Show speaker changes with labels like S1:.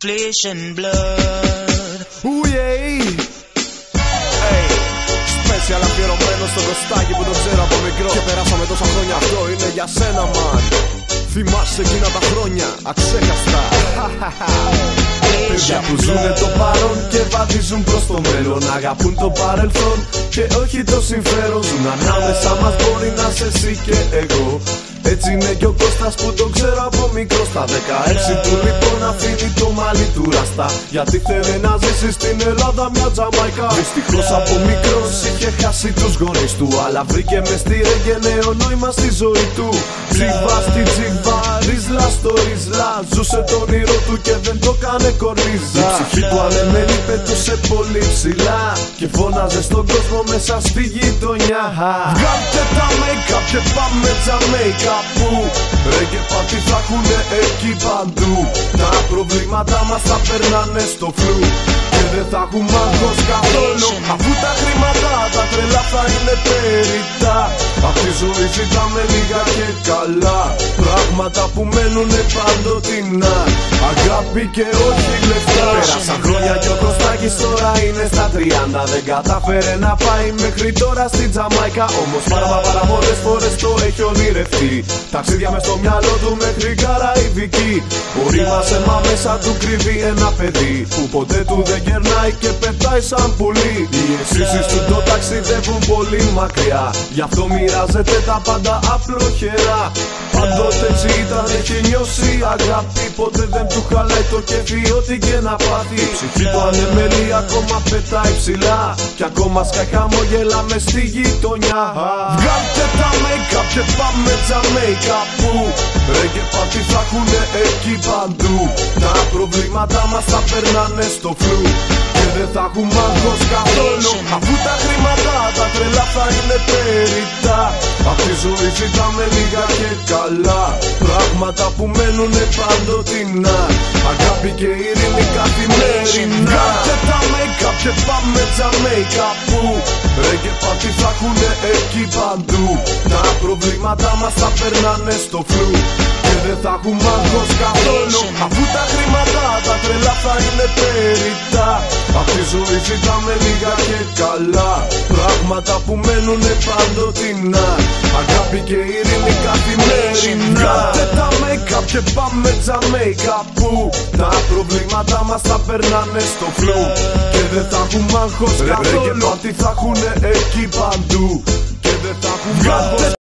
S1: flesh and blood.
S2: Special αφιερωμένο στο κοστάκι που το ξέρω από μικρό. Και περάσαμε τόσα χρόνια, αυτό είναι για σένα, man. Θυμάσαι εκείνα τα χρόνια, αξέχαστα. Παιδιά που ζουνε το παρόν και βαδίζουν προς το μέλλον. Αγαπούν το παρελθόν και όχι το συμφέρον. Ζουν ανάμεσα μας, μπορεί να είσαι εσύ και εγώ. Έτσι είναι και ο Κώστας που τον ξέρω από μικρό. Στα 16 του λοιπόν αφήνει το μαλλί του ραστά, γιατί θέλει να ζήσει στην Ελλάδα μια Τζαμαϊκά. Δυστυχώς από μικρός είχε χάσει τους γονείς του, αλλά βρήκε μες στη ρέγγε νέο νόημα στη ζωή του. Τζιβά στη τζιβά, ρίζλα στο ρίζλα, ζούσε τον όνειρο του και δεν το κάνε κορνίζα. Η ψυχή του ανεμένη πετούσε πολύ ψηλά και φώναζε στον κόσμο μέσα στη γειτονιά. Βγάλτε τα make-up και πάμε Τζαμαϊκά, που ρέγγε πάρτι θα έχουνε εκεί παντού. Τα προβλήματά μας θα περνάνε στο φλου και δεν θα έχουμε άγχος καθόλου, αφού τα χρήματα τα τρελά θα είναι περιττά. Απ' τη ζωή ζητάμε λίγα και καλά, πράγματα που μένουνε παντοτινά, αγάπη και όχι λεφτά. Πέρασαν χρόνια και ο Κωστάκης τώρα είναι στα 30. Δεν κατάφερε να πάει μέχρι τώρα στη Τζαμαϊκά, όμως πάρα πολλές φορές το έχει ονειρευτεί. Ταξίδια μες στο μυαλό του μέχρι Καραϊβική. Ορίμασε μα μέσα του κρύβει ένα παιδί που ποτέ του δεν γερνάει και πετάει σαν πουλί. Οι αισθήσεις του το ταξιδεύουν πολύ μακριά, γι' αυτό μοιράζεται τα πάντα απλοχερά. Πάντοτε έτσι ήταν, έχει νιώσει αγάπη, ποτέ δεν του χαλάει το κέφι ό,τι και να πάθει. Η ψυχή του ανεμέλη ακόμα πετάει ψηλά κι ακόμα σκάει χαμόγελα μες στη γειτονιά. Βγάλτε τα make-up και πάμε Τζαμαϊκά, που ρέγγε πάρτι θα έχουνε εκεί παντού. Τα προβλήματά μας θα περνάνε στο φλου και δεν θα έχουμε άγχος καθόλου, αφού τα χρήματα τα τρελά θα είναι περιττά. Απ' τη ζωή ζητάμε λίγα και καλά, πράγματα που μένουνε παντοτινά, αγάπη και ειρήνη καθημερινά. Βγάλτε τα make-up και πάμε Τζαμαϊκά, που ρέγγε πάρτι θα έχουνε εκεί παντού. Τα προβλήματά μας θα περνάνε στο φλου και δεν θα έχουμε άγχος καθόλου, αφού τα χρήματα τα τρελά θα είναι περιττά. Απ' τη ζωή ζητάμε λίγα και καλά, πράγματα που μένουνε παντοτινά, αγάπη και ειρήνη καθημερινά. Βγάλτε τα make-up και πάμε Τζαμαϊκά, που τα προβλήματά μας θα περνάνε στο φλου και δεν θα έχουμε άγχος καθόλου, πάρτι θα έχουνε εκεί παντού και δεν θα έχουμε άγχος.